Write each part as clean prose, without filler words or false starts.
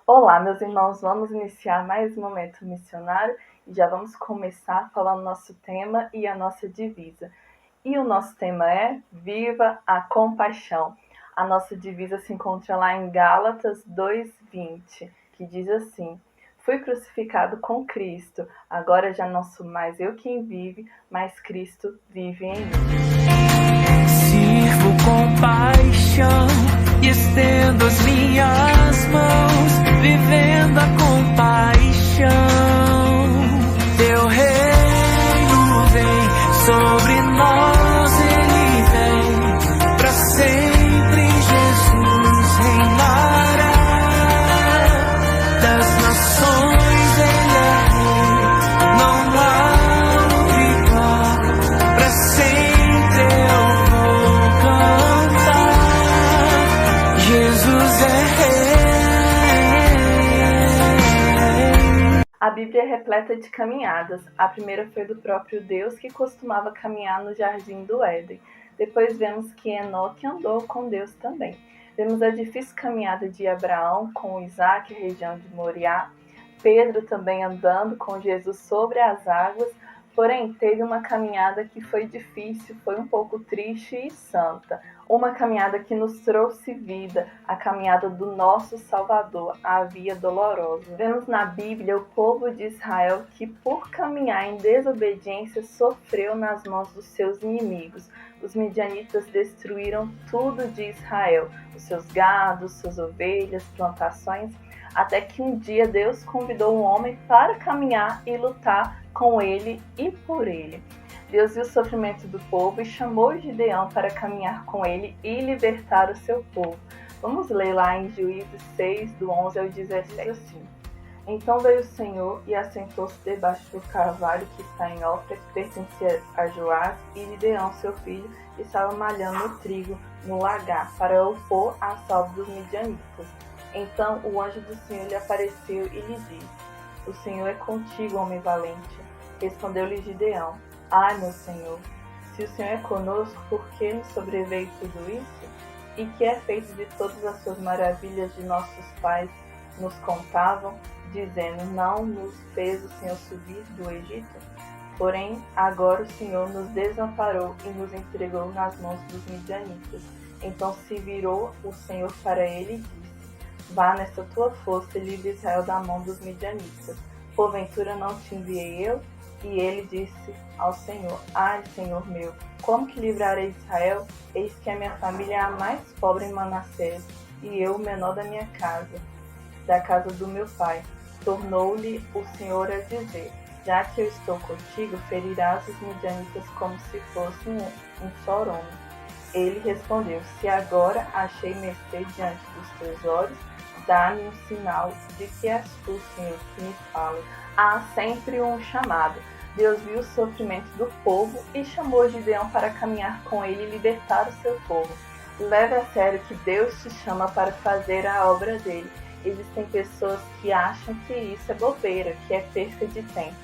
Olá, meus irmãos, vamos iniciar mais um momento missionário e já vamos começar falando nosso tema e a nossa divisa. E o nosso tema é Viva a Compaixão. A nossa divisa se encontra lá em Gálatas 2:20, que diz assim: Fui crucificado com Cristo, agora já não sou mais eu quem vive, mas Cristo vive em mim. Sirvo com paixão e estendo as minhas mãos, vivendo a compaixão. Teu reino vem sobre nós, ele vem para sempre. Jesus reinará das nações, ele é rei, não há outro igual. Para sempre eu vou cantar, Jesus é rei. A Bíblia é repleta de caminhadas. A primeira foi do próprio Deus, que costumava caminhar no jardim do Éden. Depois vemos que Enoque andou com Deus também. Vemos a difícil caminhada de Abraão com Isaac, região de Moriá. Pedro também andando com Jesus sobre as águas. Porém, teve uma caminhada que foi difícil, foi um pouco triste e santa. Uma caminhada que nos trouxe vida, a caminhada do nosso Salvador, a via dolorosa. Vemos na Bíblia o povo de Israel que, por caminhar em desobediência, sofreu nas mãos dos seus inimigos. Os midianitas destruíram tudo de Israel, os seus gados, suas ovelhas, plantações, até que um dia Deus convidou um homem para caminhar e lutar com ele e por ele. Deus viu o sofrimento do povo e chamou Gideão para caminhar com ele e libertar o seu povo. Vamos ler lá em Juízes 6, do 11 ao 17. Assim: Então veio o Senhor e assentou-se debaixo do carvalho que está em Ofra, que pertencia a Joás, e Gideão, seu filho, estava malhando o trigo no lagar, para o pôr a salvo dos midianitas. Então o anjo do Senhor lhe apareceu e lhe disse: O Senhor é contigo, homem valente. Respondeu-lhe Gideão: Ai, meu Senhor, se o Senhor é conosco, por que nos sobreveio tudo isso? E que é feito de todas as suas maravilhas de nossos pais nos contavam, dizendo: Não nos fez o Senhor subir do Egito? Porém, agora o Senhor nos desamparou e nos entregou nas mãos dos midianitas. Então se virou o Senhor para ele e disse: Vá nessa tua força e livre Israel da mão dos midianitas. Porventura não te enviei eu? E ele disse ao Senhor: Ai, Senhor meu, como que livrarei Israel? Eis que a minha família é a mais pobre em Manassés, e eu o menor da minha casa, da casa do meu pai. Tornou-lhe o Senhor a dizer: Já que eu estou contigo, ferirás os midianitas como se fosse um sorome. Ele respondeu: Se agora achei mercê diante dos teus olhos, dá-me um sinal de que és tu, Senhor, que me fala. Há sempre um chamado. Deus viu o sofrimento do povo e chamou Gideão para caminhar com ele e libertar o seu povo. Leve a sério que Deus te chama para fazer a obra dele. Existem pessoas que acham que isso é bobeira, que é perca de tempo.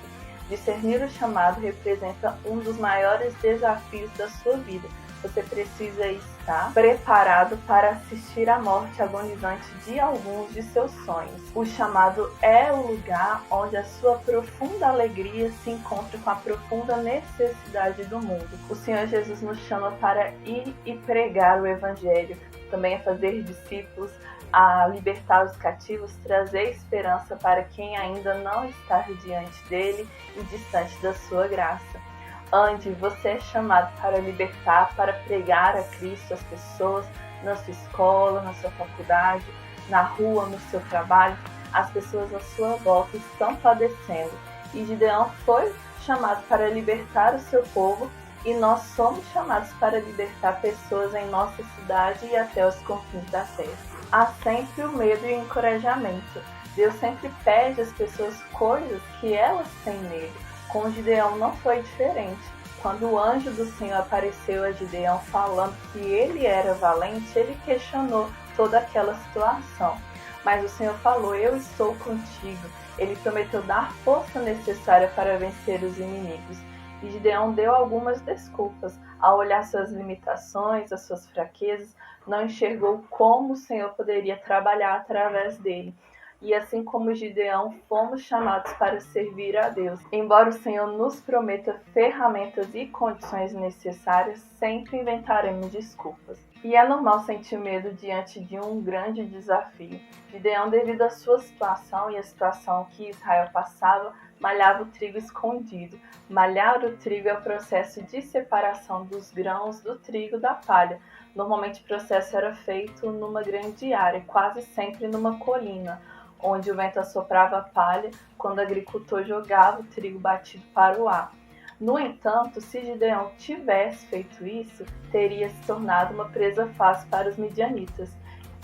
Discernir o chamado representa um dos maiores desafios da sua vida. Você precisa estar preparado para assistir à morte agonizante de alguns de seus sonhos. O chamado é o lugar onde a sua profunda alegria se encontra com a profunda necessidade do mundo. O Senhor Jesus nos chama para ir e pregar o Evangelho, também a fazer discípulos, a libertar os cativos, trazer esperança para quem ainda não está diante dele e distante da sua graça. Ande, você é chamado para libertar, para pregar a Cristo às pessoas, na sua escola, na sua faculdade, na rua, no seu trabalho. As pessoas à sua volta estão padecendo. E Gideão foi chamado para libertar o seu povo, e nós somos chamados para libertar pessoas em nossa cidade e até os confins da terra. Há sempre o medo e o encorajamento. Deus sempre pede às pessoas coisas que elas têm medo. Com Gideão não foi diferente. Quando o anjo do Senhor apareceu a Gideão falando que ele era valente, ele questionou toda aquela situação. Mas o Senhor falou: Eu estou contigo. Ele prometeu dar força necessária para vencer os inimigos. E Gideão deu algumas desculpas. Ao olhar suas limitações, as suas fraquezas, não enxergou como o Senhor poderia trabalhar através dele. E assim como Gideão, fomos chamados para servir a Deus. Embora o Senhor nos prometa ferramentas e condições necessárias, sempre inventaremos desculpas. E é normal sentir medo diante de um grande desafio. Gideão, devido à sua situação e à situação que Israel passava, malhava o trigo escondido. Malhar o trigo é o processo de separação dos grãos do trigo da palha. Normalmente o processo era feito numa grande área, quase sempre numa colina, onde o vento assoprava a palha quando o agricultor jogava o trigo batido para o ar. No entanto, se Gideão tivesse feito isso, teria se tornado uma presa fácil para os midianitas.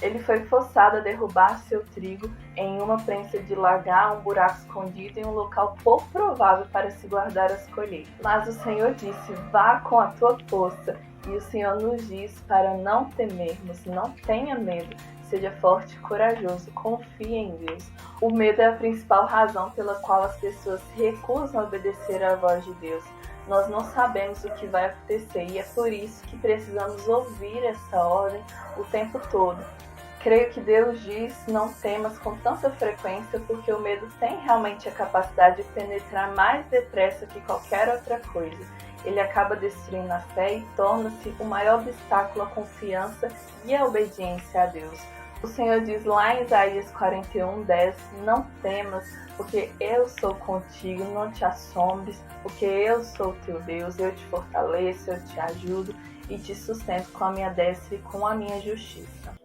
Ele foi forçado a derrubar seu trigo em uma prensa de lagar, um buraco escondido em um local pouco provável para se guardar as colheitas. Mas o Senhor disse: vá com a tua força. E o Senhor nos diz para não temermos, não tenha medo. Seja forte e corajoso, confie em Deus. O medo é a principal razão pela qual as pessoas se recusam a obedecer à voz de Deus. Nós não sabemos o que vai acontecer e é por isso que precisamos ouvir essa ordem o tempo todo. Creio que Deus diz: não temas com tanta frequência, porque o medo tem realmente a capacidade de penetrar mais depressa que qualquer outra coisa. Ele acaba destruindo a fé e torna-se o maior obstáculo à confiança e à obediência a Deus. O Senhor diz lá em Isaías 41:10: não temas, porque eu sou contigo, não te assombres, porque eu sou teu Deus, eu te fortaleço, eu te ajudo e te sustento com a minha destra e com a minha justiça.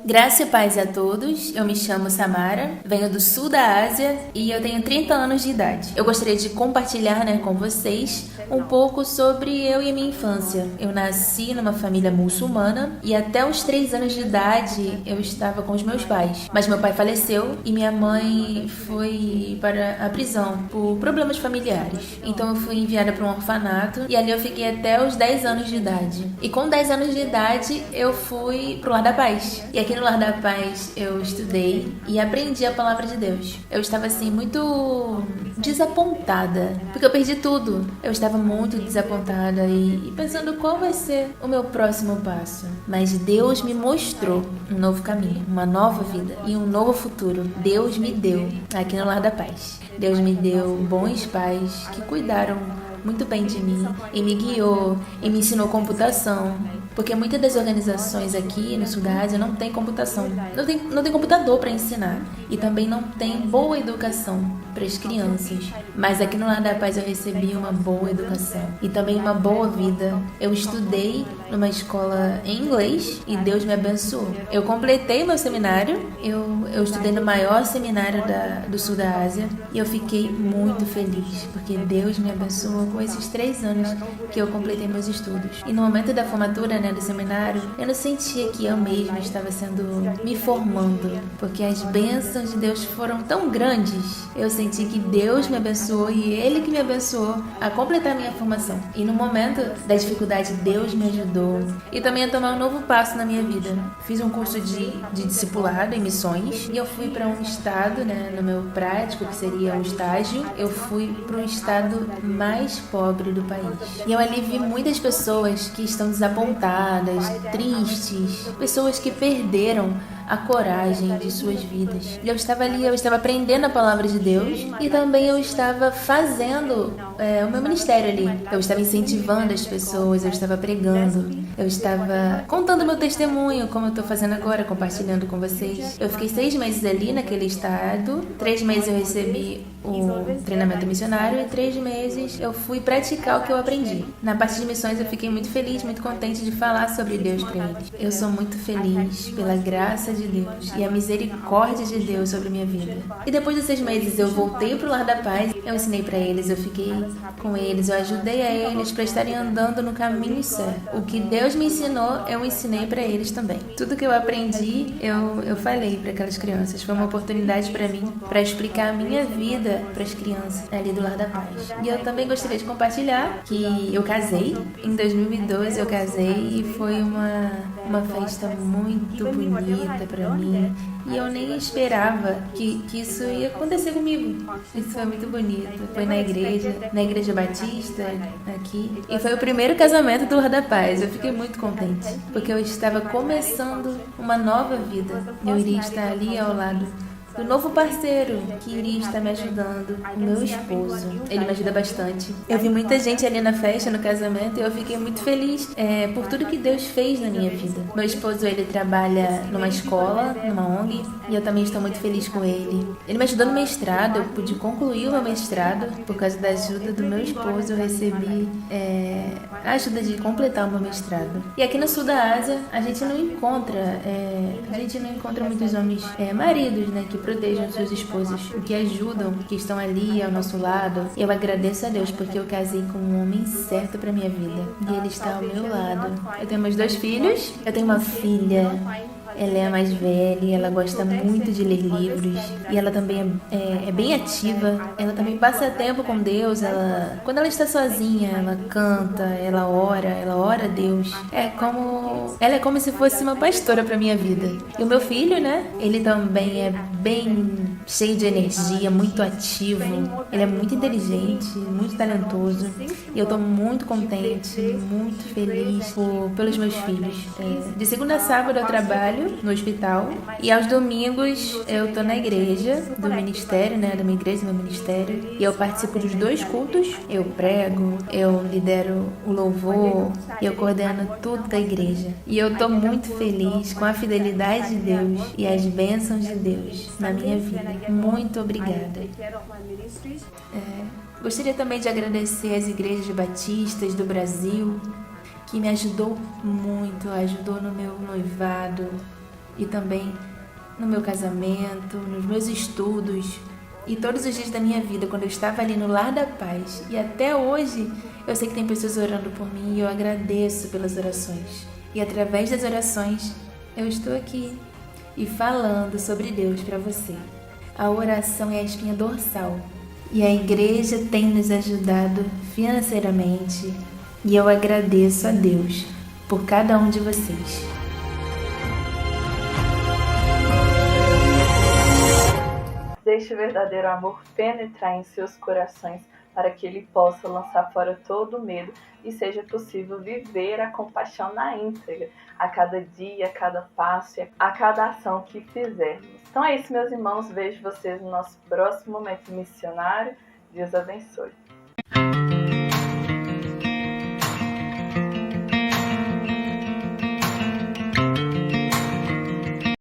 Graça e paz a todos, eu me chamo Samara, venho do sul da Ásia e eu tenho 30 anos de idade. Eu gostaria de compartilhar com vocês um pouco sobre eu e minha infância. Eu nasci numa família muçulmana e até os 3 anos de idade eu estava com os meus pais. Mas meu pai faleceu e minha mãe foi para a prisão por problemas familiares. Então eu fui enviada para um orfanato e ali eu fiquei até os 10 anos de idade. E com 10 anos de idade eu fui pro Lar da Paz. E aqui no Lar da Paz eu estudei e aprendi a palavra de Deus. Eu estava assim muito desapontada, porque eu perdi tudo. Eu estava muito desapontada e pensando qual vai ser o meu próximo passo. Mas Deus me mostrou um novo caminho, uma nova vida e um novo futuro. Deus me deu aqui no Lar da Paz. Deus me deu bons pais que cuidaram muito bem de mim e me guiou e me ensinou computação, porque muitas das organizações aqui no sul da Ásia não tem computação, não tem computador para ensinar e também não tem boa educação para as crianças. Mas aqui no Lar da Paz eu recebi uma boa educação e também uma boa vida. Eu estudei numa escola em inglês e Deus me abençoou. Eu completei meu seminário, eu estudei no maior seminário do sul da Ásia e eu fiquei muito feliz, porque Deus me abençoou com esses 3 anos que eu completei meus estudos. E no momento da formatura do seminário, eu não sentia que eu mesma estava me formando, porque as bênçãos de Deus foram tão grandes. Eu senti que Deus me abençoou e Ele que me abençoou a completar a minha formação. E no momento da dificuldade, Deus me ajudou e também a tomar um novo passo na minha vida. Fiz um curso de discipulado em missões e eu fui para um estado, no meu prático, que seria um estágio, eu fui para o estado mais pobre do país. E eu ali vi muitas pessoas que estão desapontadas, tristes, pessoas que perderam a coragem de suas vidas. Eu estava ali, eu estava aprendendo a palavra de Deus e também eu estava fazendo o meu ministério ali. Eu estava incentivando as pessoas, eu estava pregando, eu estava contando meu testemunho, como eu estou fazendo agora, compartilhando com vocês. Eu fiquei 6 meses ali naquele estado, 3 meses eu recebi o treinamento missionário e 3 meses eu fui praticar o que eu aprendi. Na parte de missões eu fiquei muito feliz, muito contente de falar sobre Deus para eles. Eu sou muito feliz pela graça de Deus e a misericórdia de Deus sobre a minha vida. E depois de 6 meses eu voltei pro Lar da Paz, eu ensinei para eles, eu fiquei com eles, eu ajudei a eles para estarem andando no caminho certo. O que Deus me ensinou, eu ensinei para eles também. Tudo que eu aprendi, eu falei para aquelas crianças. Foi uma oportunidade para mim, para explicar a minha vida para as crianças ali do Lar da Paz. E eu também gostaria de compartilhar que eu casei. Em 2012 eu casei e foi uma festa muito bonita para mim. E eu nem esperava que isso ia acontecer comigo. Isso foi muito bonito. bonito. Foi na igreja batista aqui. E foi o primeiro casamento do Lar da Paz. Eu fiquei muito contente, porque eu estava começando uma nova vida. Eu iria estar ali ao lado do novo parceiro que iria estar me ajudando, o meu esposo. Ele me ajuda bastante. Eu vi muita gente ali na festa, no casamento, e eu fiquei muito feliz por tudo que Deus fez na minha vida. Meu esposo, ele trabalha numa escola, numa ONG, e eu também estou muito feliz com ele. Ele me ajudou no mestrado, eu pude concluir o meu mestrado. Por causa da ajuda do meu esposo, eu recebi a ajuda de completar o meu mestrado. E aqui no sul da Ásia, a gente não encontra muitos homens, maridos, né, que protejam suas esposas, que ajudam, que estão ali ao nosso lado. Eu agradeço a Deus porque eu casei com um homem certo pra minha vida e ele está ao meu lado. Eu tenho meus 2 filhos, eu tenho uma filha. Ela é a mais velha e ela gosta muito de ler livros. E ela também é bem ativa. Ela também passa tempo com Deus. Quando ela está sozinha, ela canta, ela ora a Deus. Ela é como se fosse uma pastora para minha vida. E o meu filho, né? Ele também é bem cheio de energia, muito ativo. Ele é muito inteligente, muito talentoso. E eu tô muito contente, muito feliz pelos meus filhos. De segunda a sábado eu trabalho no hospital e aos domingos eu tô na igreja do ministério, né, da minha igreja, do meu ministério, e eu participo dos 2 cultos. Eu prego, eu lidero o louvor, eu coordeno tudo da igreja. E eu tô muito feliz com a fidelidade de Deus e as bênçãos de Deus na minha vida. Muito obrigada. Gostaria também de agradecer às igrejas batistas do Brasil, que me ajudou muito, ajudou no meu noivado e também no meu casamento, nos meus estudos e todos os dias da minha vida, quando eu estava ali no Lar da Paz. E até hoje eu sei que tem pessoas orando por mim e eu agradeço pelas orações. E através das orações eu estou aqui e falando sobre Deus para você. A oração é a espinha dorsal e a igreja tem nos ajudado financeiramente. E eu agradeço a Deus por cada um de vocês. Deixe o verdadeiro amor penetrar em seus corações para que ele possa lançar fora todo o medo e seja possível viver a compaixão na íntegra, a cada dia, a cada passo e a cada ação que fizermos. Então é isso, meus irmãos. Vejo vocês no nosso próximo momento missionário. Deus abençoe.